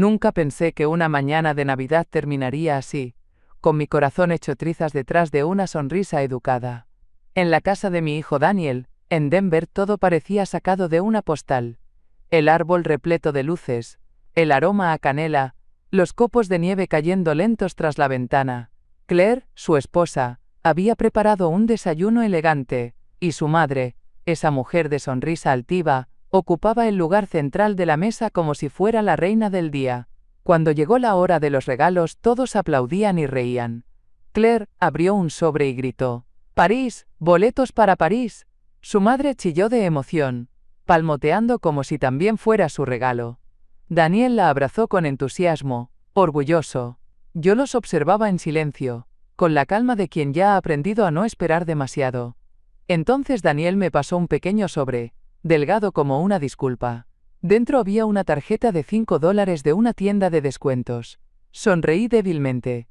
Nunca pensé que una mañana de Navidad terminaría así, con mi corazón hecho trizas detrás de una sonrisa educada. En la casa de mi hijo Daniel, en Denver, todo parecía sacado de una postal. El árbol repleto de luces, el aroma a canela, los copos de nieve cayendo lentos tras la ventana. Claire, su esposa, había preparado un desayuno elegante, y su madre, esa mujer de sonrisa altiva, ocupaba el lugar central de la mesa como si fuera la reina del día. Cuando llegó la hora de los regalos, todos aplaudían y reían. Claire abrió un sobre y gritó: «¡París! ¡Boletos para París!». Su madre chilló de emoción, palmoteando como si también fuera su regalo. Daniel la abrazó con entusiasmo, orgulloso. Yo los observaba en silencio, con la calma de quien ya ha aprendido a no esperar demasiado. Entonces Daniel me pasó un pequeño sobre, delgado como una disculpa. Dentro había una tarjeta de $5 de una tienda de descuentos. Sonreí débilmente.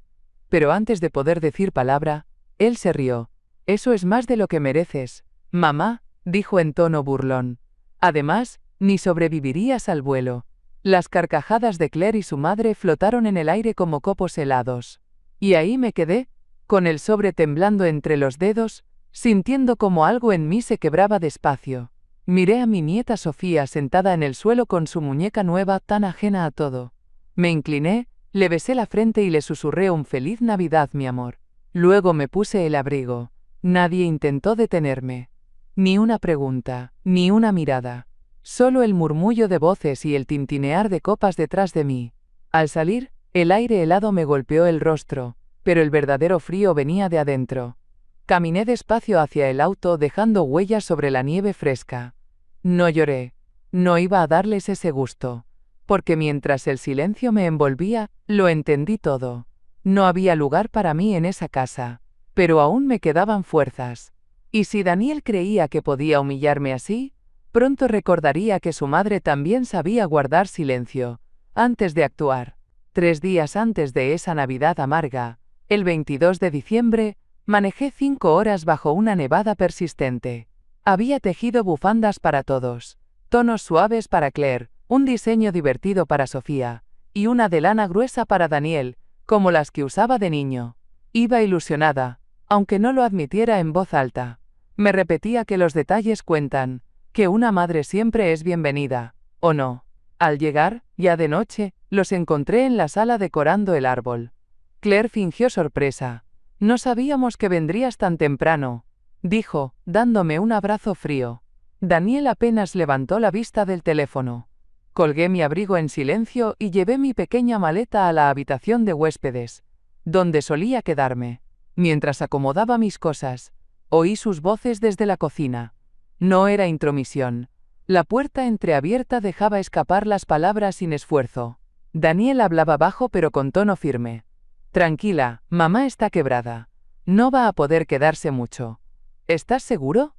Pero antes de poder decir palabra, él se rió. «Eso es más de lo que mereces, mamá», dijo en tono burlón. «Además, ni sobrevivirías al vuelo». Las carcajadas de Claire y su madre flotaron en el aire como copos helados. Y ahí me quedé, con el sobre temblando entre los dedos, sintiendo como algo en mí se quebraba despacio. Miré a mi nieta Sofía sentada en el suelo con su muñeca nueva tan ajena a todo. Me incliné, le besé la frente y le susurré un «Feliz Navidad, mi amor». Luego me puse el abrigo. Nadie intentó detenerme. Ni una pregunta, ni una mirada. Solo el murmullo de voces y el tintinear de copas detrás de mí. Al salir, el aire helado me golpeó el rostro, pero el verdadero frío venía de adentro. Caminé despacio hacia el auto dejando huellas sobre la nieve fresca. No lloré. No iba a darles ese gusto. Porque mientras el silencio me envolvía, lo entendí todo. No había lugar para mí en esa casa. Pero aún me quedaban fuerzas. Y si Daniel creía que podía humillarme así, pronto recordaría que su madre también sabía guardar silencio, antes de actuar. 3 días antes de esa Navidad amarga, el 22 de diciembre, manejé 5 horas bajo una nevada persistente. Había tejido bufandas para todos, tonos suaves para Claire, un diseño divertido para Sofía, y una de lana gruesa para Daniel, como las que usaba de niño. Iba ilusionada, aunque no lo admitiera en voz alta. Me repetía que los detalles cuentan, que una madre siempre es bienvenida, ¿o no? Al llegar, ya de noche, los encontré en la sala decorando el árbol. Claire fingió sorpresa. «No sabíamos que vendrías tan temprano», dijo, dándome un abrazo frío. Daniel apenas levantó la vista del teléfono. Colgué mi abrigo en silencio y llevé mi pequeña maleta a la habitación de huéspedes, donde solía quedarme. Mientras acomodaba mis cosas, oí sus voces desde la cocina. No era intromisión. La puerta entreabierta dejaba escapar las palabras sin esfuerzo. Daniel hablaba bajo pero con tono firme. «Tranquila, mamá está quebrada. No va a poder quedarse mucho». «¿Estás seguro?»,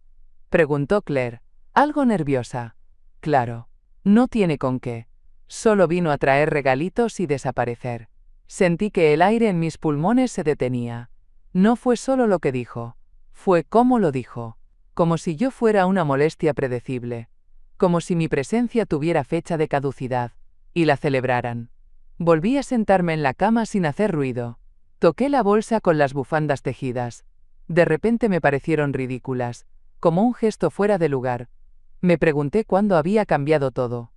preguntó Claire, algo nerviosa. «Claro. No tiene con qué. Solo vino a traer regalitos y desaparecer». Sentí que el aire en mis pulmones se detenía. No fue solo lo que dijo. Fue cómo lo dijo. Como si yo fuera una molestia predecible. Como si mi presencia tuviera fecha de caducidad. Y la celebraran. Volví a sentarme en la cama sin hacer ruido. Toqué la bolsa con las bufandas tejidas. De repente me parecieron ridículas, como un gesto fuera de lugar. Me pregunté cuándo había cambiado todo.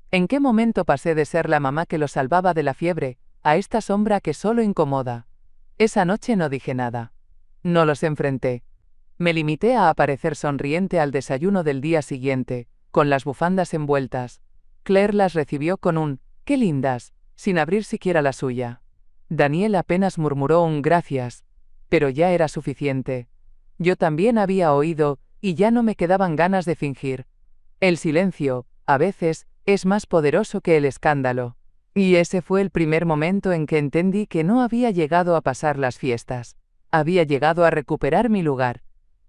¿En qué momento pasé de ser la mamá que los salvaba de la fiebre, a esta sombra que solo incomoda? Esa noche no dije nada. No los enfrenté. Me limité a aparecer sonriente al desayuno del día siguiente, con las bufandas envueltas. Claire las recibió con un «¡qué lindas!», sin abrir siquiera la suya. Daniel apenas murmuró un «gracias», pero ya era suficiente. Yo también había oído, y ya no me quedaban ganas de fingir. El silencio, a veces, es más poderoso que el escándalo. Y ese fue el primer momento en que entendí que no había llegado a pasar las fiestas. Había llegado a recuperar mi lugar.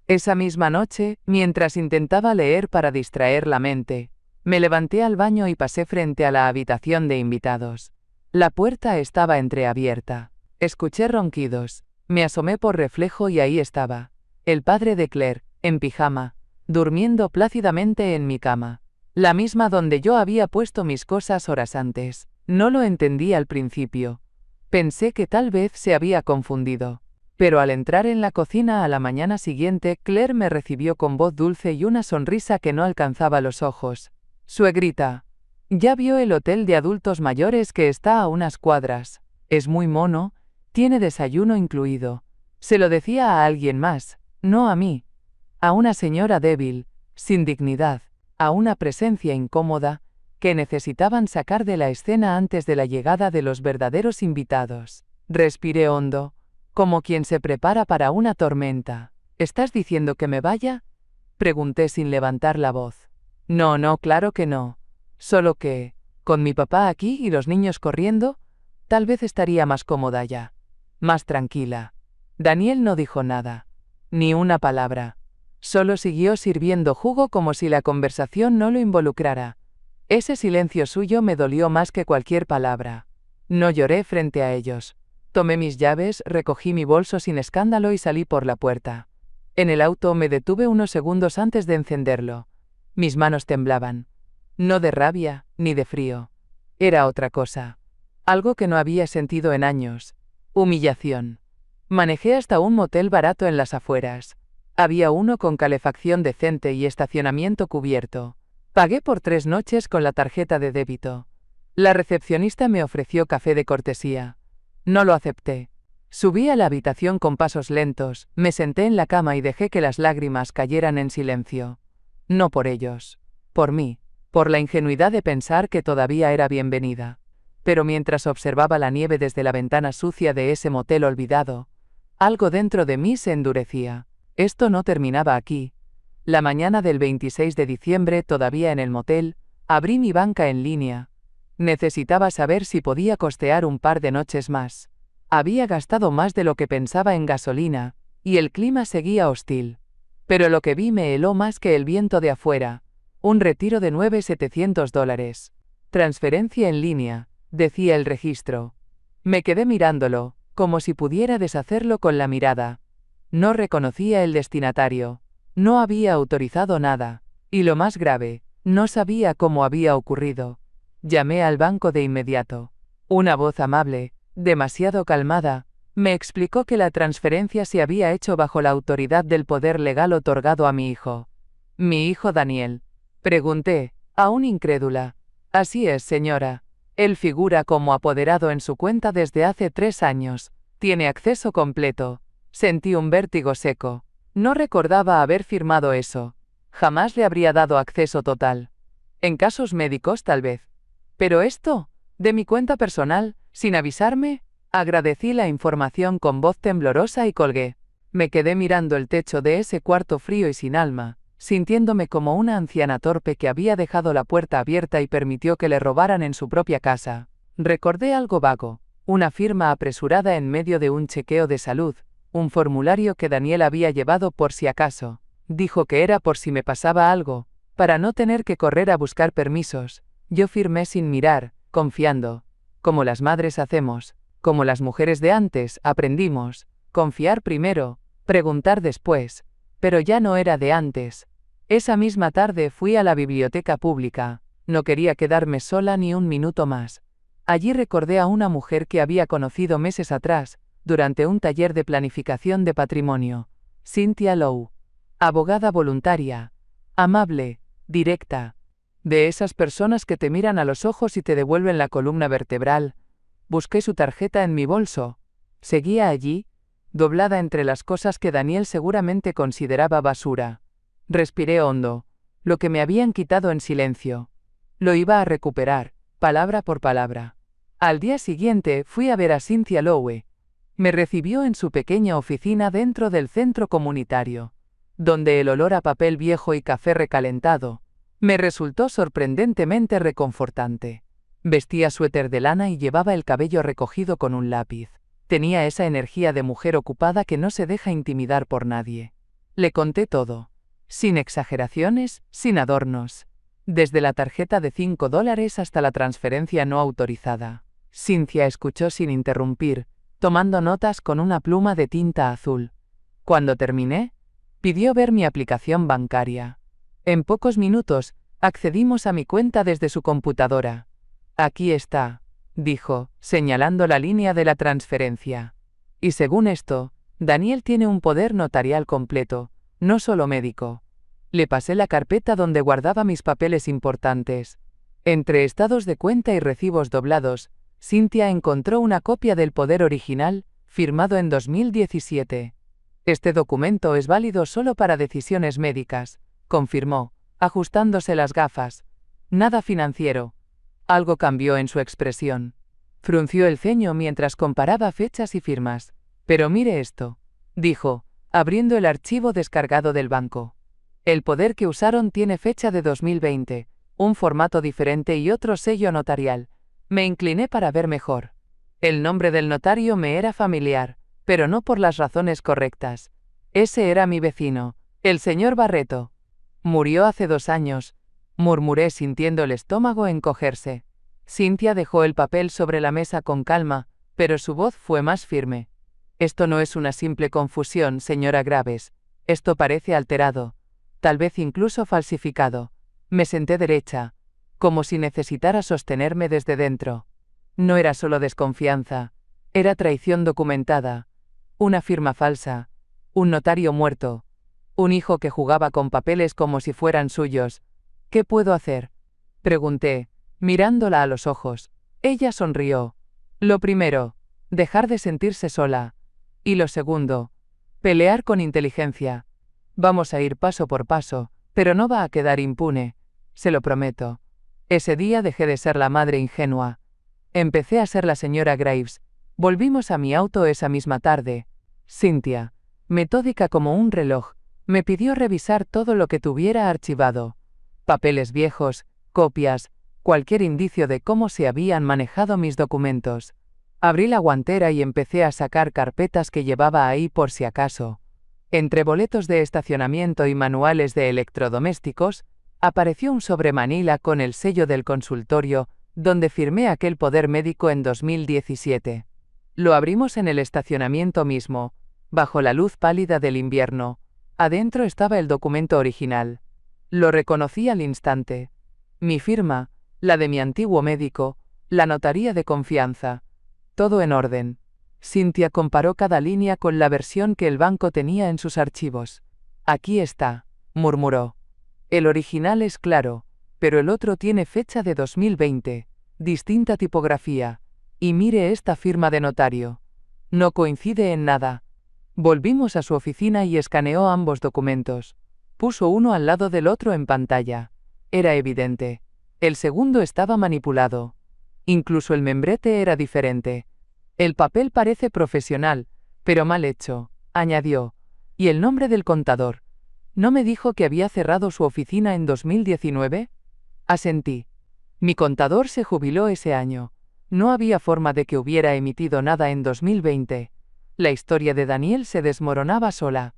Esa misma noche, mientras intentaba leer para distraer la mente, me levanté al baño y pasé frente a la habitación de invitados. La puerta estaba entreabierta. Escuché ronquidos. Me asomé por reflejo y ahí estaba. El padre de Claire, en pijama, durmiendo plácidamente en mi cama. La misma donde yo había puesto mis cosas horas antes. No lo entendí al principio. Pensé que tal vez se había confundido. Pero al entrar en la cocina a la mañana siguiente, Claire me recibió con voz dulce y una sonrisa que no alcanzaba los ojos. Suegrita. Ya vio el hotel de adultos mayores que está a unas cuadras. Es muy mono, tiene desayuno incluido. Se lo decía a alguien más, no a mí. A una señora débil, sin dignidad, a una presencia incómoda, que necesitaban sacar de la escena antes de la llegada de los verdaderos invitados. Respiré hondo, como quien se prepara para una tormenta. ¿Estás diciendo que me vaya? Pregunté sin levantar la voz. No, claro que no. Solo que, con mi papá aquí y los niños corriendo, tal vez estaría más cómoda ya. Más tranquila. Daniel no dijo nada. Ni una palabra. Solo siguió sirviendo jugo como si la conversación no lo involucrara. Ese silencio suyo me dolió más que cualquier palabra. No lloré frente a ellos. Tomé mis llaves, recogí mi bolso sin escándalo y salí por la puerta. En el auto me detuve unos segundos antes de encenderlo. Mis manos temblaban. No de rabia, ni de frío. Era otra cosa. Algo que no había sentido en años. Humillación. Manejé hasta un motel barato en las afueras. Había uno con calefacción decente y estacionamiento cubierto. Pagué por 3 noches con la tarjeta de débito. La recepcionista me ofreció café de cortesía. No lo acepté. Subí a la habitación con pasos lentos, me senté en la cama y dejé que las lágrimas cayeran en silencio. No por ellos. Por mí. Por la ingenuidad de pensar que todavía era bienvenida. Pero mientras observaba la nieve desde la ventana sucia de ese motel olvidado, algo dentro de mí se endurecía. Esto no terminaba aquí. La mañana del 26 de diciembre, todavía en el motel, abrí mi banca en línea. Necesitaba saber si podía costear un par de noches más. Había gastado más de lo que pensaba en gasolina, y el clima seguía hostil. Pero lo que vi me heló más que el viento de afuera. Un retiro de $9,700. Transferencia en línea, decía el registro. Me quedé mirándolo, como si pudiera deshacerlo con la mirada. No reconocía el destinatario. No había autorizado nada. Y lo más grave, no sabía cómo había ocurrido. Llamé al banco de inmediato. Una voz amable, demasiado calmada, me explicó que la transferencia se había hecho bajo la autoridad del poder legal otorgado a mi hijo. ¿Mi hijo Daniel? Pregunté, aún incrédula. Así es, señora. Él figura como apoderado en su cuenta desde hace 3 años. Tiene acceso completo. Sentí un vértigo seco. No recordaba haber firmado eso. Jamás le habría dado acceso total. En casos médicos, tal vez. Pero esto, de mi cuenta personal, sin avisarme, agradecí la información con voz temblorosa y colgué. Me quedé mirando el techo de ese cuarto frío y sin alma, sintiéndome como una anciana torpe que había dejado la puerta abierta y permitió que le robaran en su propia casa. Recordé algo vago, una firma apresurada en medio de un chequeo de salud, un formulario que Daniel había llevado por si acaso. Dijo que era por si me pasaba algo, para no tener que correr a buscar permisos. Yo firmé sin mirar, confiando. Como las madres hacemos, como las mujeres de antes, aprendimos. Confiar primero, preguntar después. Pero ya no era de antes. Esa misma tarde fui a la biblioteca pública. No quería quedarme sola ni un minuto más. Allí recordé a una mujer que había conocido meses atrás, durante un taller de planificación de patrimonio. Cynthia Lowe. Abogada voluntaria. Amable, directa. De esas personas que te miran a los ojos y te devuelven la columna vertebral. Busqué su tarjeta en mi bolso. Seguía allí, doblada entre las cosas que Daniel seguramente consideraba basura. Respiré hondo. Lo que me habían quitado en silencio. Lo iba a recuperar, palabra por palabra. Al día siguiente fui a ver a Cynthia Lowe. Me recibió en su pequeña oficina dentro del centro comunitario, donde el olor a papel viejo y café recalentado me resultó sorprendentemente reconfortante. Vestía suéter de lana y llevaba el cabello recogido con un lápiz. Tenía esa energía de mujer ocupada que no se deja intimidar por nadie. Le conté todo. Sin exageraciones, sin adornos. Desde la tarjeta de $5 hasta la transferencia no autorizada. Cynthia escuchó sin interrumpir, tomando notas con una pluma de tinta azul. Cuando terminé, pidió ver mi aplicación bancaria. En pocos minutos, accedimos a mi cuenta desde su computadora. Aquí está, dijo, señalando la línea de la transferencia. Y según esto, Daniel tiene un poder notarial completo, no solo médico. Le pasé la carpeta donde guardaba mis papeles importantes. Entre estados de cuenta y recibos doblados, Cynthia encontró una copia del poder original, firmado en 2017. Este documento es válido solo para decisiones médicas, confirmó, ajustándose las gafas. Nada financiero. Algo cambió en su expresión. Frunció el ceño mientras comparaba fechas y firmas. Pero mire esto, dijo, abriendo el archivo descargado del banco. El poder que usaron tiene fecha de 2020, un formato diferente y otro sello notarial. Me incliné para ver mejor. El nombre del notario me era familiar, pero no por las razones correctas. Ese era mi vecino, el señor Barreto. Murió hace 2 años, murmuré sintiendo el estómago encogerse. Cynthia dejó el papel sobre la mesa con calma, pero su voz fue más firme. Esto no es una simple confusión, señora Graves. Esto parece alterado. Tal vez incluso falsificado. Me senté derecha, como si necesitara sostenerme desde dentro. No era solo desconfianza, era traición documentada. Una firma falsa, un notario muerto, un hijo que jugaba con papeles como si fueran suyos. ¿Qué puedo hacer?, pregunté, mirándola a los ojos. Ella sonrió. Lo primero, dejar de sentirse sola. Y lo segundo, pelear con inteligencia. Vamos a ir paso por paso, pero no va a quedar impune, se lo prometo. Ese día dejé de ser la madre ingenua. Empecé a ser la señora Graves. Volvimos a mi auto esa misma tarde. Cynthia, metódica como un reloj, me pidió revisar todo lo que tuviera archivado. Papeles viejos, copias, cualquier indicio de cómo se habían manejado mis documentos. Abrí la guantera y empecé a sacar carpetas que llevaba ahí por si acaso. Entre boletos de estacionamiento y manuales de electrodomésticos, apareció un sobre manila con el sello del consultorio, donde firmé aquel poder médico en 2017. Lo abrimos en el estacionamiento mismo, bajo la luz pálida del invierno. Adentro estaba el documento original. Lo reconocí al instante. Mi firma, la de mi antiguo médico, la notaría de confianza. Todo en orden. Cynthia comparó cada línea con la versión que el banco tenía en sus archivos. Aquí está, murmuró. El original es claro, pero el otro tiene fecha de 2020, distinta tipografía. Y mire esta firma de notario. No coincide en nada. Volvimos a su oficina y escaneó ambos documentos. Puso uno al lado del otro en pantalla. Era evidente. El segundo estaba manipulado. Incluso el membrete era diferente. El papel parece profesional, pero mal hecho, añadió. ¿Y el nombre del contador? ¿No me dijo que había cerrado su oficina en 2019? Asentí. Mi contador se jubiló ese año. No había forma de que hubiera emitido nada en 2020. La historia de Daniel se desmoronaba sola.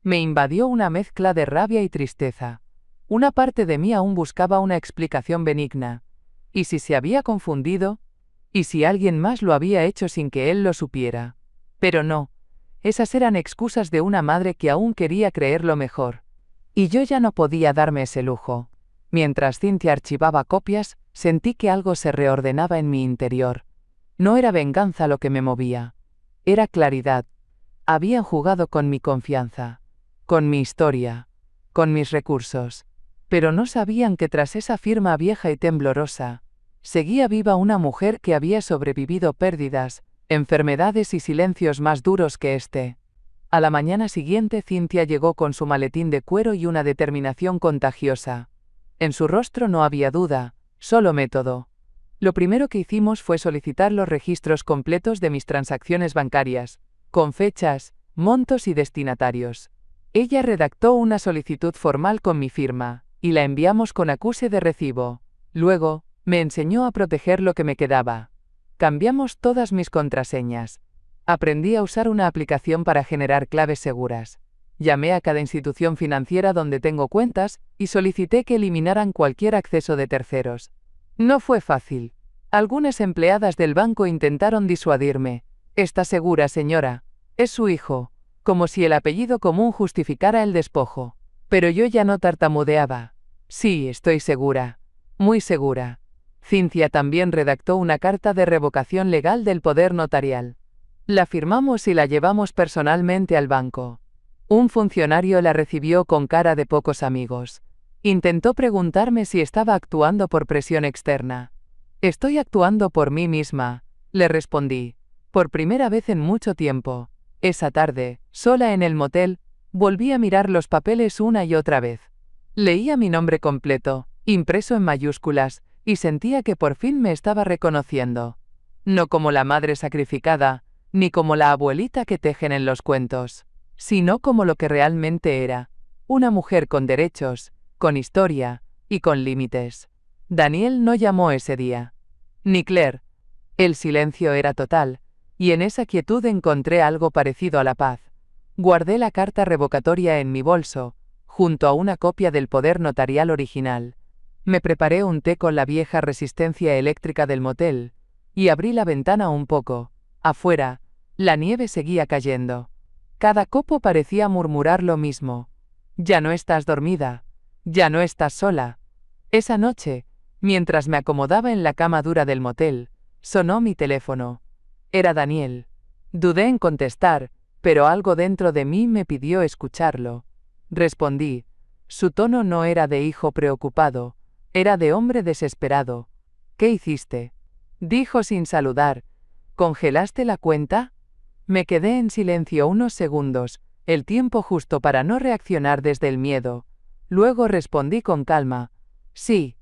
Me invadió una mezcla de rabia y tristeza. Una parte de mí aún buscaba una explicación benigna. ¿Y si se había confundido? ¿Y si alguien más lo había hecho sin que él lo supiera? Pero no. Esas eran excusas de una madre que aún quería creer lo mejor. Y yo ya no podía darme ese lujo. Mientras Cynthia archivaba copias, sentí que algo se reordenaba en mi interior. No era venganza lo que me movía. Era claridad. Habían jugado con mi confianza, con mi historia, con mis recursos. Pero no sabían que tras esa firma vieja y temblorosa, seguía viva una mujer que había sobrevivido pérdidas, enfermedades y silencios más duros que este. A la mañana siguiente Cynthia llegó con su maletín de cuero y una determinación contagiosa. En su rostro no había duda, solo método. Lo primero que hicimos fue solicitar los registros completos de mis transacciones bancarias, con fechas, montos y destinatarios. Ella redactó una solicitud formal con mi firma, y la enviamos con acuse de recibo. Luego, me enseñó a proteger lo que me quedaba. Cambiamos todas mis contraseñas. Aprendí a usar una aplicación para generar claves seguras. Llamé a cada institución financiera donde tengo cuentas y solicité que eliminaran cualquier acceso de terceros. No fue fácil. Algunas empleadas del banco intentaron disuadirme. ¿Está segura, señora? Es su hijo. Como si el apellido común justificara el despojo. Pero yo ya no tartamudeaba. Sí, estoy segura. Muy segura. Cynthia también redactó una carta de revocación legal del poder notarial. La firmamos y la llevamos personalmente al banco. Un funcionario la recibió con cara de pocos amigos. Intentó preguntarme si estaba actuando por presión externa. Estoy actuando por mí misma, le respondí. Por primera vez en mucho tiempo. Esa tarde, sola en el motel, volví a mirar los papeles una y otra vez. Leía mi nombre completo, impreso en mayúsculas, y sentía que por fin me estaba reconociendo. No como la madre sacrificada, ni como la abuelita que tejen en los cuentos, sino como lo que realmente era, una mujer con derechos, con historia, y con límites. Daniel no llamó ese día. Ni Claire. El silencio era total, y en esa quietud encontré algo parecido a la paz. Guardé la carta revocatoria en mi bolso, junto a una copia del poder notarial original. Me preparé un té con la vieja resistencia eléctrica del motel, y abrí la ventana un poco. Afuera, la nieve seguía cayendo. Cada copo parecía murmurar lo mismo. Ya no estás dormida. Ya no estás sola. Esa noche, mientras me acomodaba en la cama dura del motel, sonó mi teléfono. Era Daniel. Dudé en contestar, pero algo dentro de mí me pidió escucharlo. Respondí. Su tono no era de hijo preocupado, era de hombre desesperado. ¿Qué hiciste? Dijo sin saludar. ¿Congelaste la cuenta? Me quedé en silencio unos segundos, el tiempo justo para no reaccionar desde el miedo. Luego respondí con calma. Sí.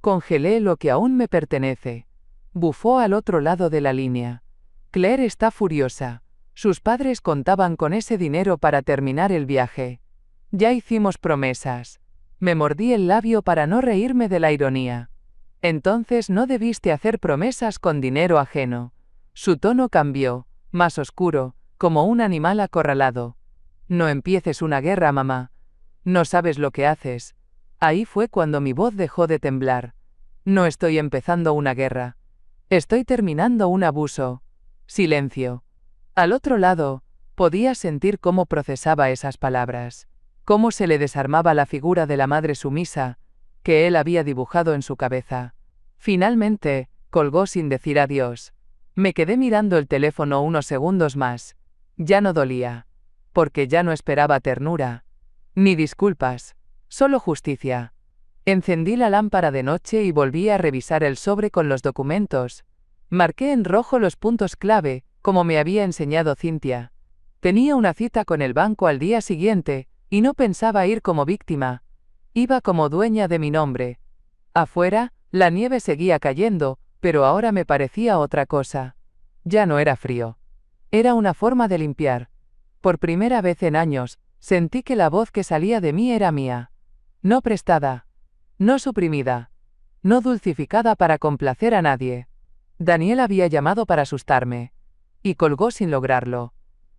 Congelé lo que aún me pertenece. Bufó al otro lado de la línea. Claire está furiosa. Sus padres contaban con ese dinero para terminar el viaje. Ya hicimos promesas. Me mordí el labio para no reírme de la ironía. Entonces no debiste hacer promesas con dinero ajeno. Su tono cambió, más oscuro, como un animal acorralado. No empieces una guerra, mamá. No sabes lo que haces. Ahí fue cuando mi voz dejó de temblar. No estoy empezando una guerra. Estoy terminando un abuso. Silencio. Al otro lado, podía sentir cómo procesaba esas palabras, cómo se le desarmaba la figura de la madre sumisa, que él había dibujado en su cabeza. Finalmente, colgó sin decir adiós. Me quedé mirando el teléfono unos segundos más. Ya no dolía. Porque ya no esperaba ternura. Ni disculpas. Solo justicia. Encendí la lámpara de noche y volví a revisar el sobre con los documentos. Marqué en rojo los puntos clave, como me había enseñado Cynthia. Tenía una cita con el banco al día siguiente, y no pensaba ir como víctima. Iba como dueña de mi nombre. Afuera, la nieve seguía cayendo, pero ahora me parecía otra cosa. Ya no era frío. Era una forma de limpiar. Por primera vez en años, sentí que la voz que salía de mí era mía. No prestada. No suprimida. No dulcificada para complacer a nadie. Daniel había llamado para asustarme. Y colgó sin lograrlo.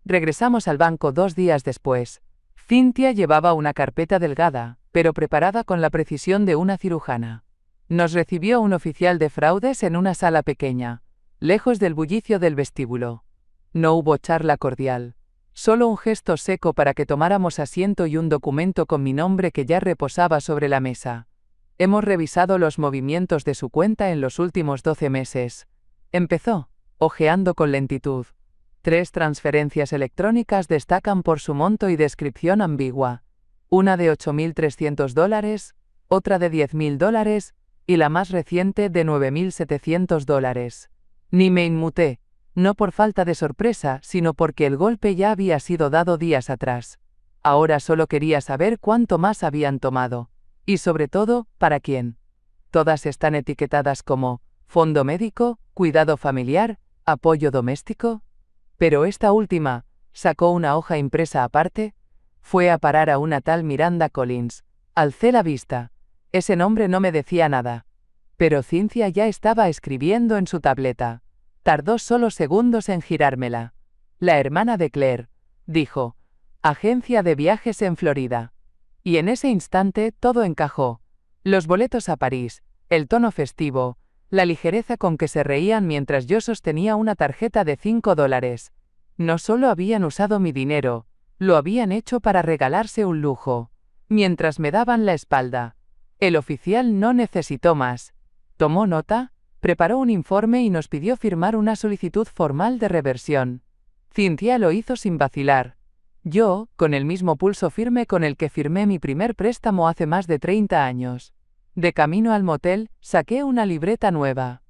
Regresamos al banco 2 días después. Cynthia llevaba una carpeta delgada, pero preparada con la precisión de una cirujana. Nos recibió un oficial de fraudes en una sala pequeña, lejos del bullicio del vestíbulo. No hubo charla cordial. Solo un gesto seco para que tomáramos asiento y un documento con mi nombre que ya reposaba sobre la mesa. Hemos revisado los movimientos de su cuenta en los últimos 12 meses. Empezó, hojeando con lentitud. 3 transferencias electrónicas destacan por su monto y descripción ambigua. Una de $8.300, otra de $10.000, y la más reciente de $9.700. Ni me inmuté, no por falta de sorpresa, sino porque el golpe ya había sido dado días atrás. Ahora solo quería saber cuánto más habían tomado. Y sobre todo, ¿para quién? Todas están etiquetadas como fondo médico, cuidado familiar, apoyo doméstico. Pero esta última, sacó una hoja impresa aparte, fue a parar a una tal Miranda Collins. Alcé la vista. Ese nombre no me decía nada. Pero Cynthia ya estaba escribiendo en su tableta. Tardó solo segundos en girármela. La hermana de Claire, dijo. Agencia de viajes en Florida. Y en ese instante todo encajó. Los boletos a París, el tono festivo, la ligereza con que se reían mientras yo sostenía una tarjeta de $5. No solo habían usado mi dinero, lo habían hecho para regalarse un lujo. Mientras me daban la espalda. El oficial no necesitó más. ¿Tomó nota? preparó un informe y nos pidió firmar una solicitud formal de reversión. Cynthia lo hizo sin vacilar. Yo, con el mismo pulso firme con el que firmé mi primer préstamo hace más de 30 años. De camino al motel, saqué una libreta nueva.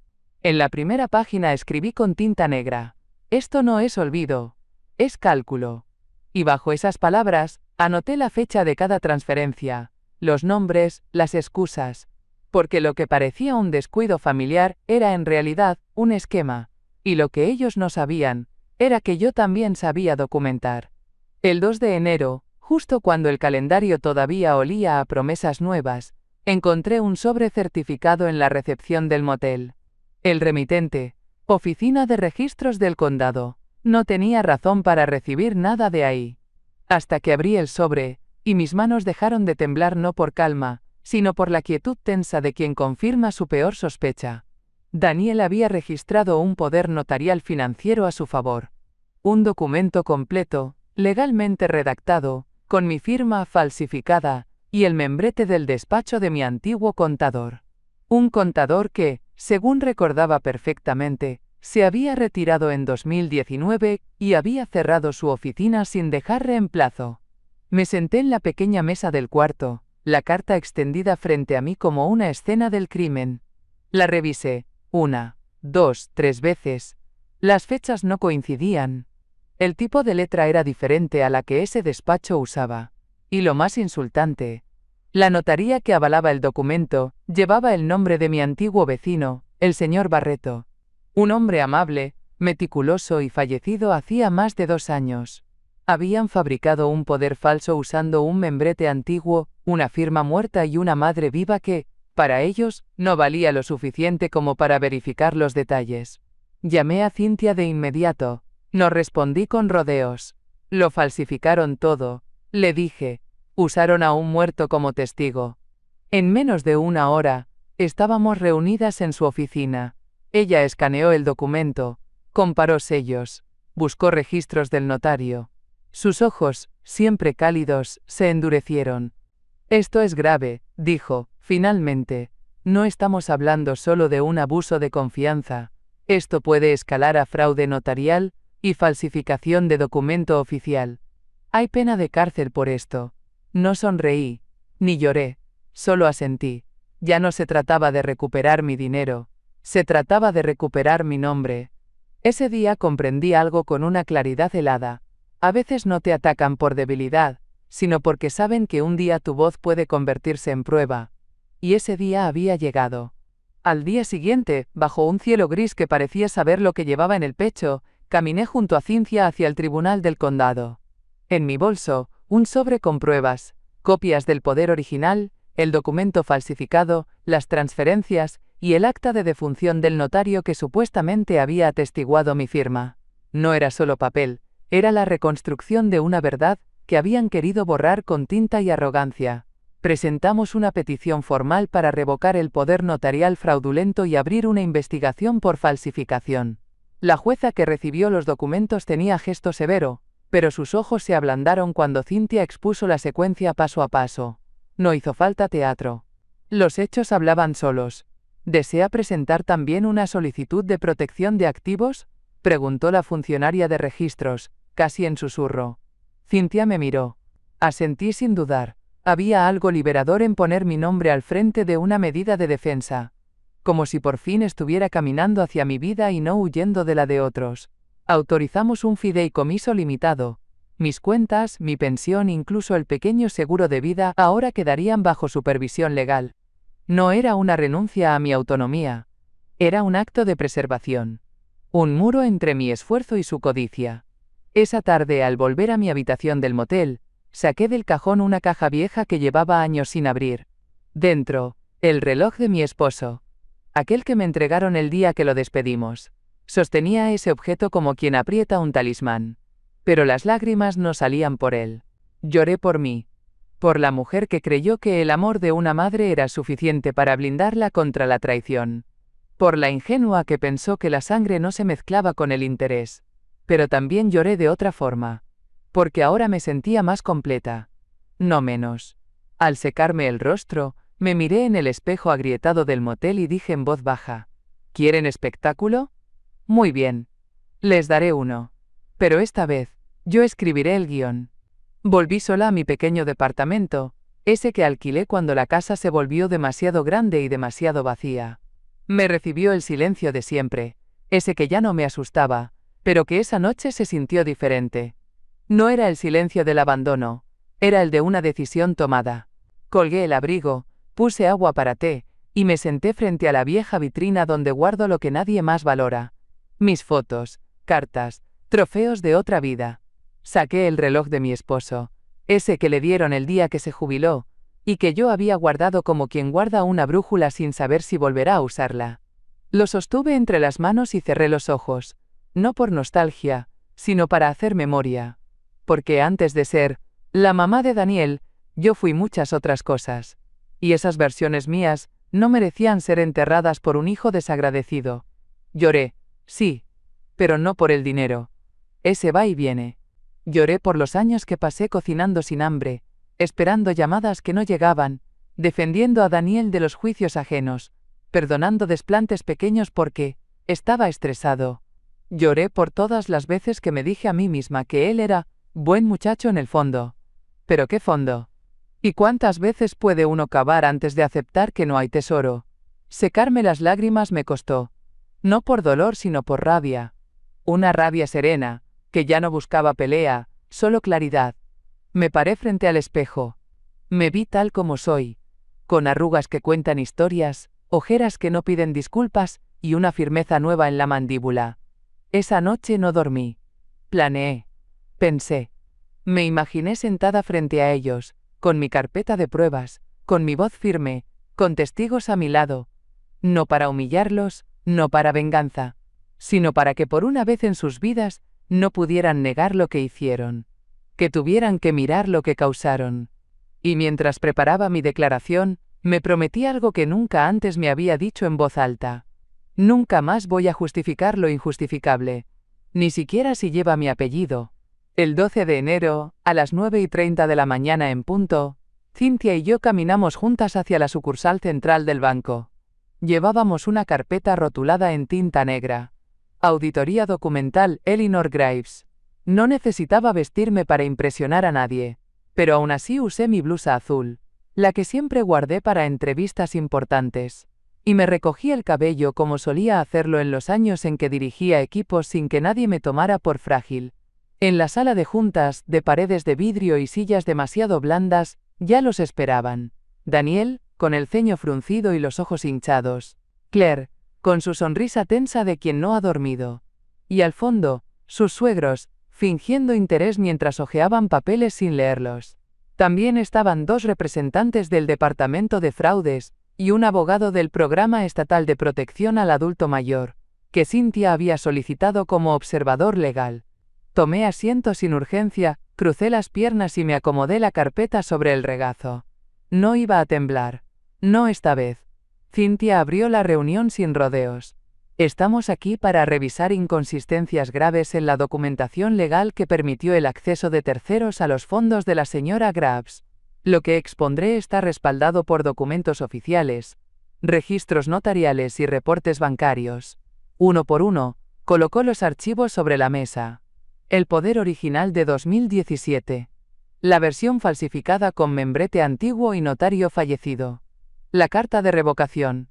En la primera página escribí con tinta negra: esto no es olvido, es cálculo. Y bajo esas palabras, anoté la fecha de cada transferencia, los nombres, las excusas. Porque lo que parecía un descuido familiar era en realidad un esquema, y lo que ellos no sabían era que yo también sabía documentar. El 2 de enero, justo cuando el calendario todavía olía a promesas nuevas, encontré un sobre certificado en la recepción del motel. El remitente, Oficina de Registros del Condado, no tenía razón para recibir nada de ahí. Hasta que abrí el sobre, y mis manos dejaron de temblar no por calma, sino por la quietud tensa de quien confirma su peor sospecha. Daniel había registrado un poder notarial financiero a su favor. Un documento completo, legalmente redactado, con mi firma falsificada, y el membrete del despacho de mi antiguo contador. Un contador que, según recordaba perfectamente, se había retirado en 2019 y había cerrado su oficina sin dejar reemplazo. Me senté en la pequeña mesa del cuarto, la carta extendida frente a mí como una escena del crimen. La revisé, 1, 2, 3 veces. Las fechas no coincidían. El tipo de letra era diferente a la que ese despacho usaba. Y lo más insultante, la notaría que avalaba el documento llevaba el nombre de mi antiguo vecino, el señor Barreto. Un hombre amable, meticuloso y fallecido hacía más de 2 años. Habían fabricado un poder falso usando un membrete antiguo, una firma muerta y una madre viva que, para ellos, no valía lo suficiente como para verificar los detalles. Llamé a Cynthia de inmediato. No respondí con rodeos. Lo falsificaron todo, le dije. Usaron a un muerto como testigo. En menos de 1 hora, estábamos reunidas en su oficina. Ella escaneó el documento, comparó sellos, buscó registros del notario. Sus ojos, siempre cálidos, se endurecieron. Esto es grave, dijo, finalmente. No estamos hablando solo de un abuso de confianza. Esto puede escalar a fraude notarial y falsificación de documento oficial. Hay pena de cárcel por esto. No sonreí, ni lloré, solo asentí. Ya no se trataba de recuperar mi dinero, se trataba de recuperar mi nombre. Ese día comprendí algo con una claridad helada. A veces no te atacan por debilidad, sino porque saben que un día tu voz puede convertirse en prueba. Y ese día había llegado. Al día siguiente, bajo un cielo gris que parecía saber lo que llevaba en el pecho, caminé junto a Cynthia hacia el tribunal del condado. En mi bolso, un sobre con pruebas, copias del poder original, el documento falsificado, las transferencias y el acta de defunción del notario que supuestamente había atestiguado mi firma. No era solo papel, era la reconstrucción de una verdad que habían querido borrar con tinta y arrogancia. Presentamos una petición formal para revocar el poder notarial fraudulento y abrir una investigación por falsificación. La jueza que recibió los documentos tenía gesto severo, pero sus ojos se ablandaron cuando Cynthia expuso la secuencia paso a paso. No hizo falta teatro. Los hechos hablaban solos. ¿Desea presentar también una solicitud de protección de activos?, preguntó la funcionaria de registros, casi en susurro. Cynthia me miró. Asentí sin dudar. Había algo liberador en poner mi nombre al frente de una medida de defensa. Como si por fin estuviera caminando hacia mi vida y no huyendo de la de otros. Autorizamos un fideicomiso limitado. Mis cuentas, mi pensión, incluso el pequeño seguro de vida, ahora quedarían bajo supervisión legal. No era una renuncia a mi autonomía. Era un acto de preservación. Un muro entre mi esfuerzo y su codicia. Esa tarde, al volver a mi habitación del motel, saqué del cajón una caja vieja que llevaba años sin abrir. Dentro, el reloj de mi esposo. Aquel que me entregaron el día que lo despedimos. Sostenía ese objeto como quien aprieta un talismán. Pero las lágrimas no salían por él. Lloré por mí. Por la mujer que creyó que el amor de una madre era suficiente para blindarla contra la traición. Por la ingenua que pensó que la sangre no se mezclaba con el interés. Pero también lloré de otra forma. Porque ahora me sentía más completa. No menos. Al secarme el rostro, me miré en el espejo agrietado del motel y dije en voz baja: ¿Quieren espectáculo? Muy bien. Les daré uno. Pero esta vez, yo escribiré el guión. Volví sola a mi pequeño departamento, ese que alquilé cuando la casa se volvió demasiado grande y demasiado vacía. Me recibió el silencio de siempre, ese que ya no me asustaba, pero que esa noche se sintió diferente. No era el silencio del abandono, era el de una decisión tomada. Colgué el abrigo, puse agua para té, y me senté frente a la vieja vitrina donde guardo lo que nadie más valora. Mis fotos, cartas, trofeos de otra vida. Saqué el reloj de mi esposo, ese que le dieron el día que se jubiló, y que yo había guardado como quien guarda una brújula sin saber si volverá a usarla. Lo sostuve entre las manos y cerré los ojos, no por nostalgia, sino para hacer memoria. Porque antes de ser la mamá de Daniel, yo fui muchas otras cosas. Y esas versiones mías no merecían ser enterradas por un hijo desagradecido. Lloré, sí, pero no por el dinero. Ese va y viene. Lloré por los años que pasé cocinando sin hambre, esperando llamadas que no llegaban, defendiendo a Daniel de los juicios ajenos, perdonando desplantes pequeños porque estaba estresado. Lloré por todas las veces que me dije a mí misma que él era buen muchacho en el fondo. ¿Pero qué fondo? ¿Y cuántas veces puede uno cavar antes de aceptar que no hay tesoro? Secarme las lágrimas me costó. No por dolor sino por rabia. Una rabia serena, que ya no buscaba pelea, solo claridad. Me paré frente al espejo. Me vi tal como soy, con arrugas que cuentan historias, ojeras que no piden disculpas, y una firmeza nueva en la mandíbula. Esa noche no dormí. Planeé. Pensé. Me imaginé sentada frente a ellos, con mi carpeta de pruebas, con mi voz firme, con testigos a mi lado. No para humillarlos, no para venganza, sino para que por una vez en sus vidas no pudieran negar lo que hicieron, que tuvieran que mirar lo que causaron. Y mientras preparaba mi declaración, me prometí algo que nunca antes me había dicho en voz alta. Nunca más voy a justificar lo injustificable, ni siquiera si lleva mi apellido. El 12 de enero, a las 9:30 de la mañana en punto, Cynthia y yo caminamos juntas hacia la sucursal central del banco. Llevábamos una carpeta rotulada en tinta negra. Auditoría documental Eleanor Graves. No necesitaba vestirme para impresionar a nadie, pero aún así usé mi blusa azul, la que siempre guardé para entrevistas importantes, y me recogí el cabello como solía hacerlo en los años en que dirigía equipos sin que nadie me tomara por frágil. En la sala de juntas, de paredes de vidrio y sillas demasiado blandas, ya los esperaban. Daniel, con el ceño fruncido y los ojos hinchados. Claire, con su sonrisa tensa de quien no ha dormido. Y al fondo, sus suegros, fingiendo interés mientras hojeaban papeles sin leerlos. También estaban dos representantes del Departamento de Fraudes, y un abogado del Programa Estatal de Protección al Adulto Mayor, que Cynthia había solicitado como observador legal. Tomé asiento sin urgencia, crucé las piernas y me acomodé la carpeta sobre el regazo. No iba a temblar. No esta vez. Cynthia abrió la reunión sin rodeos. Estamos aquí para revisar inconsistencias graves en la documentación legal que permitió el acceso de terceros a los fondos de la señora Graves. Lo que expondré está respaldado por documentos oficiales, registros notariales y reportes bancarios. Uno por uno, colocó los archivos sobre la mesa. El poder original de 2017. La versión falsificada con membrete antiguo y notario fallecido. La carta de revocación.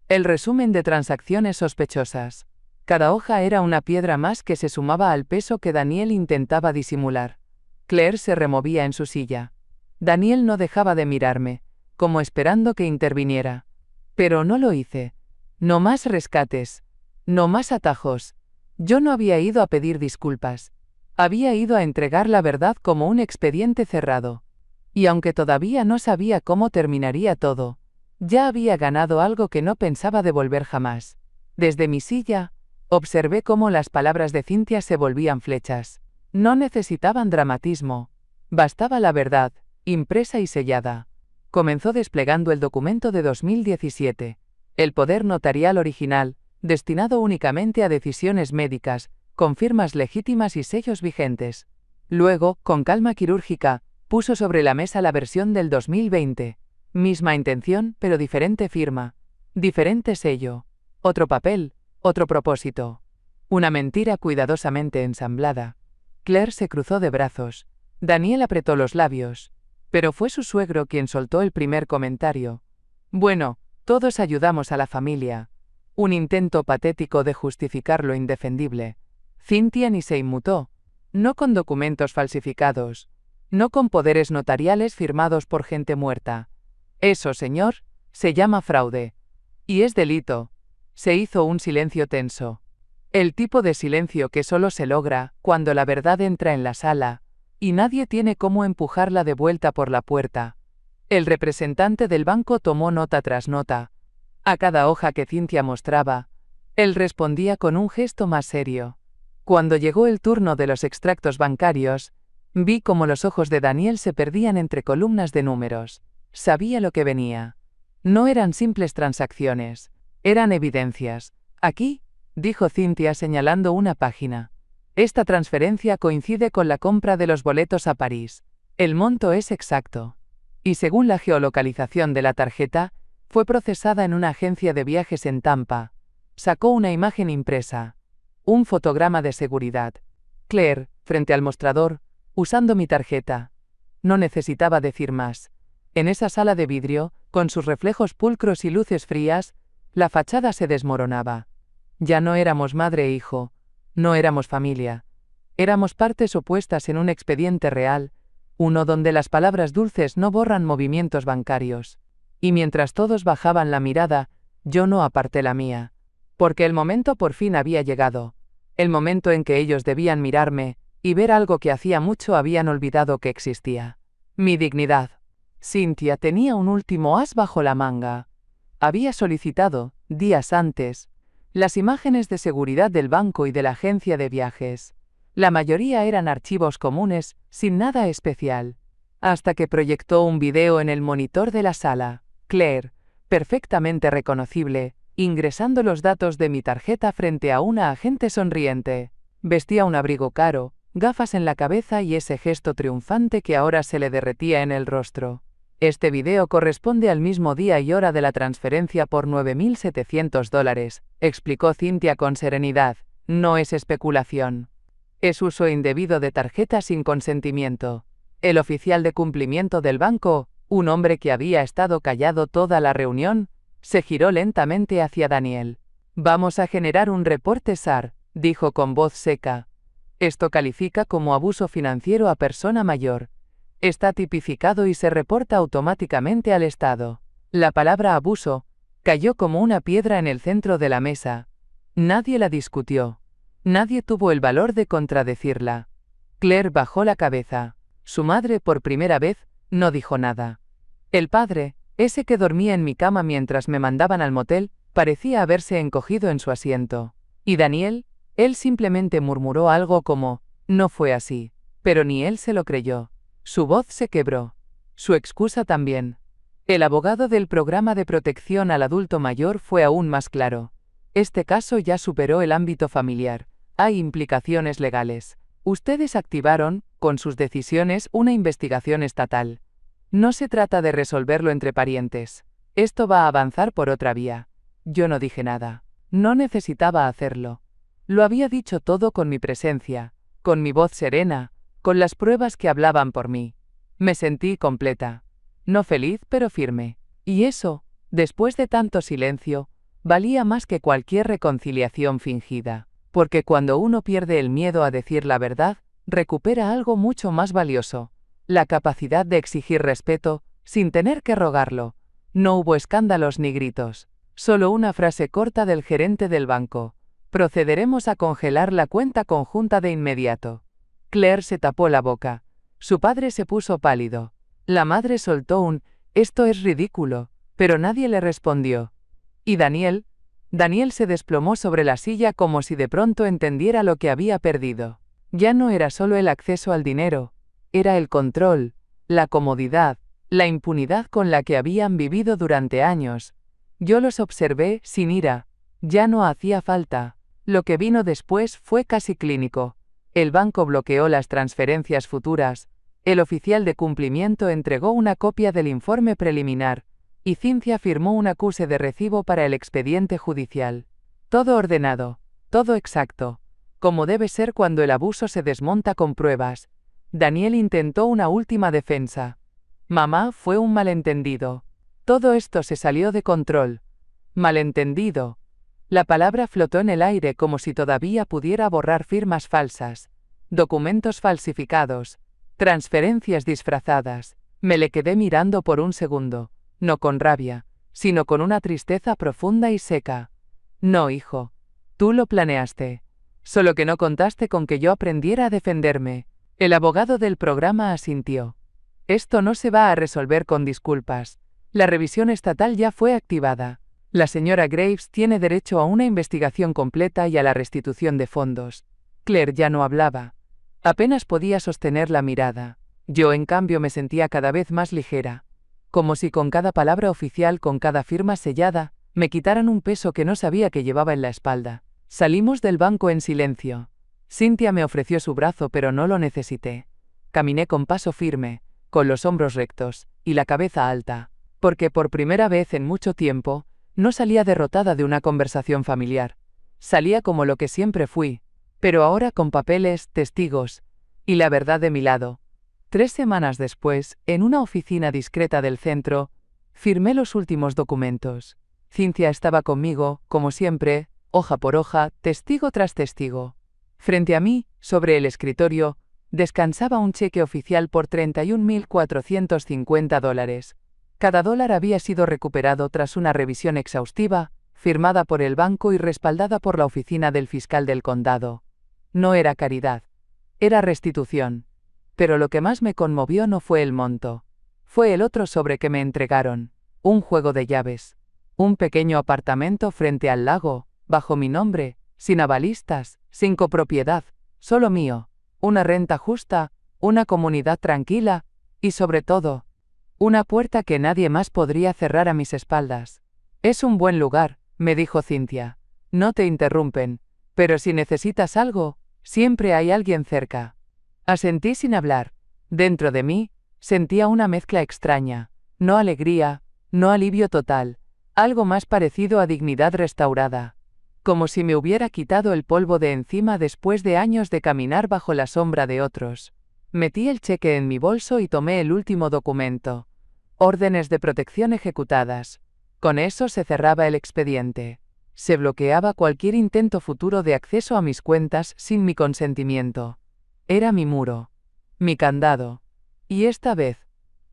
El resumen de transacciones sospechosas. Cada hoja era una piedra más que se sumaba al peso que Daniel intentaba disimular. Claire se removía en su silla. Daniel no dejaba de mirarme, como esperando que interviniera. Pero no lo hice. No más rescates. No más atajos. Yo no había ido a pedir disculpas. Había ido a entregar la verdad como un expediente cerrado. Y aunque todavía no sabía cómo terminaría todo, ya había ganado algo que no pensaba devolver jamás. Desde mi silla, observé cómo las palabras de Cynthia se volvían flechas. No necesitaban dramatismo. Bastaba la verdad, impresa y sellada. Comenzó desplegando el documento de 2017. El poder notarial original, destinado únicamente a decisiones médicas, con firmas legítimas y sellos vigentes. Luego, con calma quirúrgica, puso sobre la mesa la versión del 2020. Misma intención, pero diferente firma. Diferente sello. Otro papel, otro propósito. Una mentira cuidadosamente ensamblada. Claire se cruzó de brazos. Daniel apretó los labios. Pero fue su suegro quien soltó el primer comentario. Bueno, todos ayudamos a la familia. Un intento patético de justificar lo indefendible. Cynthia ni se inmutó. No con documentos falsificados. No con poderes notariales firmados por gente muerta. Eso, señor, se llama fraude. Y es delito. Se hizo un silencio tenso. El tipo de silencio que solo se logra cuando la verdad entra en la sala, y nadie tiene cómo empujarla de vuelta por la puerta. El representante del banco tomó nota tras nota. A cada hoja que Cynthia mostraba, él respondía con un gesto más serio. Cuando llegó el turno de los extractos bancarios, vi cómo los ojos de Daniel se perdían entre columnas de números. Sabía lo que venía. No eran simples transacciones, eran evidencias. Aquí, dijo Cynthia señalando una página. Esta transferencia coincide con la compra de los boletos a París. El monto es exacto. Y según la geolocalización de la tarjeta, fue procesada en una agencia de viajes en Tampa. Sacó una imagen impresa. Un fotograma de seguridad. Claire, frente al mostrador, usando mi tarjeta. No necesitaba decir más. En esa sala de vidrio, con sus reflejos pulcros y luces frías, la fachada se desmoronaba. Ya no éramos madre e hijo. No éramos familia. Éramos partes opuestas en un expediente real, uno donde las palabras dulces no borran movimientos bancarios. Y mientras todos bajaban la mirada, yo no aparté la mía. Porque el momento por fin había llegado. El momento en que ellos debían mirarme, y ver algo que hacía mucho habían olvidado que existía. Mi dignidad. Cynthia tenía un último as bajo la manga. Había solicitado, días antes, las imágenes de seguridad del banco y de la agencia de viajes. La mayoría eran archivos comunes, sin nada especial. Hasta que proyectó un video en el monitor de la sala. Claire, perfectamente reconocible, ingresando los datos de mi tarjeta frente a una agente sonriente. Vestía un abrigo caro, gafas en la cabeza y ese gesto triunfante que ahora se le derretía en el rostro. Este video corresponde al mismo día y hora de la transferencia por $9,700, explicó Cynthia con serenidad. No es especulación. Es uso indebido de tarjeta sin consentimiento. El oficial de cumplimiento del banco, un hombre que había estado callado toda la reunión, se giró lentamente hacia Daniel. Vamos a generar un reporte SAR, dijo con voz seca. Esto califica como abuso financiero a persona mayor. Está tipificado y se reporta automáticamente al Estado. La palabra abuso cayó como una piedra en el centro de la mesa. Nadie la discutió. Nadie tuvo el valor de contradecirla. Claire bajó la cabeza. Su madre, por primera vez, no dijo nada. El padre, ese que dormía en mi cama mientras me mandaban al motel, parecía haberse encogido en su asiento. Y Daniel, él simplemente murmuró algo como, no fue así. Pero ni él se lo creyó. Su voz se quebró. Su excusa también. El abogado del programa de protección al adulto mayor fue aún más claro. Este caso ya superó el ámbito familiar. Hay implicaciones legales. Ustedes activaron, con sus decisiones, una investigación estatal. No se trata de resolverlo entre parientes. Esto va a avanzar por otra vía. Yo no dije nada. No necesitaba hacerlo. Lo había dicho todo con mi presencia, con mi voz serena, con las pruebas que hablaban por mí. Me sentí completa. No feliz, pero firme. Y eso, después de tanto silencio, valía más que cualquier reconciliación fingida. Porque cuando uno pierde el miedo a decir la verdad, recupera algo mucho más valioso. La capacidad de exigir respeto, sin tener que rogarlo. No hubo escándalos ni gritos. Solo una frase corta del gerente del banco. Procederemos a congelar la cuenta conjunta de inmediato. Claire se tapó la boca. Su padre se puso pálido. La madre soltó un, esto es ridículo, pero nadie le respondió. ¿Y Daniel? Daniel se desplomó sobre la silla como si de pronto entendiera lo que había perdido. Ya no era solo el acceso al dinero, era el control, la comodidad, la impunidad con la que habían vivido durante años. Yo los observé sin ira. Ya no hacía falta. Lo que vino después fue casi clínico. El banco bloqueó las transferencias futuras, el oficial de cumplimiento entregó una copia del informe preliminar, y Cynthia firmó un acuse de recibo para el expediente judicial. Todo ordenado, todo exacto, como debe ser cuando el abuso se desmonta con pruebas. Daniel intentó una última defensa. Mamá, fue un malentendido. Todo esto se salió de control. Malentendido. La palabra flotó en el aire como si todavía pudiera borrar firmas falsas, documentos falsificados, transferencias disfrazadas. Me le quedé mirando por un segundo, no con rabia, sino con una tristeza profunda y seca. No, hijo. Tú lo planeaste. Solo que no contaste con que yo aprendiera a defenderme. El abogado del programa asintió. Esto no se va a resolver con disculpas. La revisión estatal ya fue activada. La señora Graves tiene derecho a una investigación completa y a la restitución de fondos. Claire ya no hablaba. Apenas podía sostener la mirada. Yo, en cambio, me sentía cada vez más ligera. Como si con cada palabra oficial, con cada firma sellada, me quitaran un peso que no sabía que llevaba en la espalda. Salimos del banco en silencio. Cynthia me ofreció su brazo, pero no lo necesité. Caminé con paso firme, con los hombros rectos, y la cabeza alta, porque por primera vez en mucho tiempo, no salía derrotada de una conversación familiar. Salía como lo que siempre fui, pero ahora con papeles, testigos, y la verdad de mi lado. 3 semanas después, en una oficina discreta del centro, firmé los últimos documentos. Cynthia estaba conmigo, como siempre, hoja por hoja, testigo tras testigo. Frente a mí, sobre el escritorio, descansaba un cheque oficial por $31.450. Cada dólar había sido recuperado tras una revisión exhaustiva, firmada por el banco y respaldada por la oficina del fiscal del condado. No era caridad. Era restitución. Pero lo que más me conmovió no fue el monto. Fue el otro sobre que me entregaron. Un juego de llaves. Un pequeño apartamento frente al lago, bajo mi nombre, sin avalistas, sin copropiedad, solo mío. Una renta justa, una comunidad tranquila, y sobre todo, una puerta que nadie más podría cerrar a mis espaldas. Es un buen lugar, me dijo Cynthia. No te interrumpen, pero si necesitas algo, siempre hay alguien cerca. Asentí sin hablar. Dentro de mí, sentía una mezcla extraña, no alegría, no alivio total, algo más parecido a dignidad restaurada. Como si me hubiera quitado el polvo de encima después de años de caminar bajo la sombra de otros. Metí el cheque en mi bolso y tomé el último documento. Órdenes de protección ejecutadas. Con eso se cerraba el expediente. Se bloqueaba cualquier intento futuro de acceso a mis cuentas sin mi consentimiento. Era mi muro. Mi candado. Y esta vez,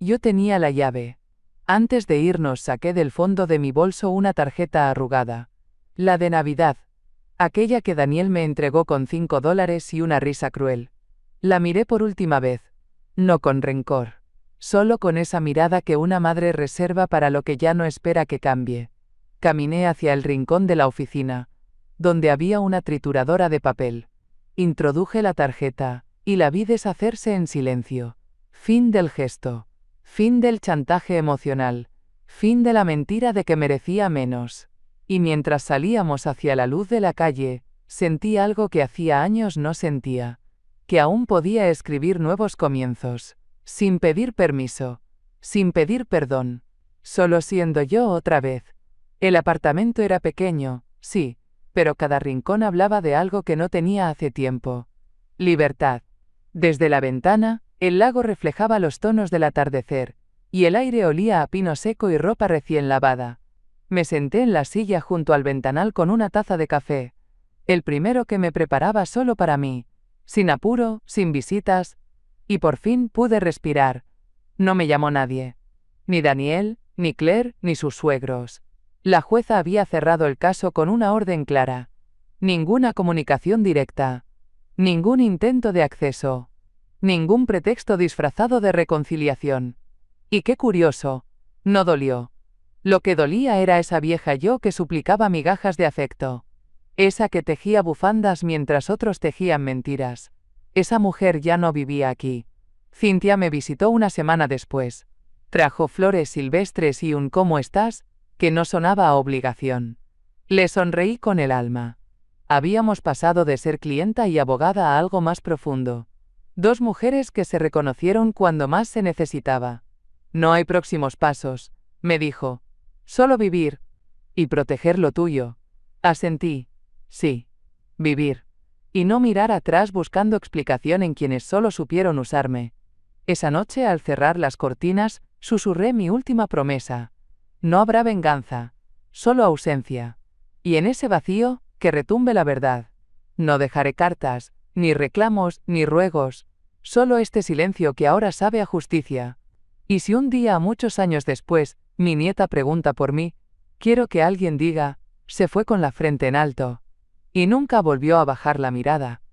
yo tenía la llave. Antes de irnos saqué del fondo de mi bolso una tarjeta arrugada. La de Navidad. Aquella que Daniel me entregó con $5 y una risa cruel. La miré por última vez. No con rencor. Solo con esa mirada que una madre reserva para lo que ya no espera que cambie. Caminé hacia el rincón de la oficina, donde había una trituradora de papel. Introduje la tarjeta, y la vi deshacerse en silencio. Fin del gesto. Fin del chantaje emocional. Fin de la mentira de que merecía menos. Y mientras salíamos hacia la luz de la calle, sentí algo que hacía años no sentía. Que aún podía escribir nuevos comienzos. Sin pedir permiso. Sin pedir perdón. Solo siendo yo otra vez. El apartamento era pequeño, sí, pero cada rincón hablaba de algo que no tenía hace tiempo. Libertad. Desde la ventana, el lago reflejaba los tonos del atardecer, y el aire olía a pino seco y ropa recién lavada. Me senté en la silla junto al ventanal con una taza de café. El primero que me preparaba solo para mí. Sin apuro, sin visitas. Y por fin pude respirar. No me llamó nadie. Ni Daniel, ni Claire, ni sus suegros. La jueza había cerrado el caso con una orden clara. Ninguna comunicación directa. Ningún intento de acceso. Ningún pretexto disfrazado de reconciliación. Y qué curioso, no dolió. Lo que dolía era esa vieja yo que suplicaba migajas de afecto. Esa que tejía bufandas mientras otros tejían mentiras. Esa mujer ya no vivía aquí. Cynthia me visitó una semana después. Trajo flores silvestres y un ¿cómo estás?, que no sonaba a obligación. Le sonreí con el alma. Habíamos pasado de ser clienta y abogada a algo más profundo. 2 mujeres que se reconocieron cuando más se necesitaba. No hay próximos pasos, me dijo. Solo vivir. Y proteger lo tuyo. Asentí. Sí. Vivir. Y no mirar atrás buscando explicación en quienes solo supieron usarme. Esa noche, al cerrar las cortinas, susurré mi última promesa. No habrá venganza. Solo ausencia. Y en ese vacío, que retumbe la verdad. No dejaré cartas, ni reclamos, ni ruegos. Solo este silencio que ahora sabe a justicia. Y si un día, muchos años después, mi nieta pregunta por mí, quiero que alguien diga, se fue con la frente en alto. Y nunca volvió a bajar la mirada.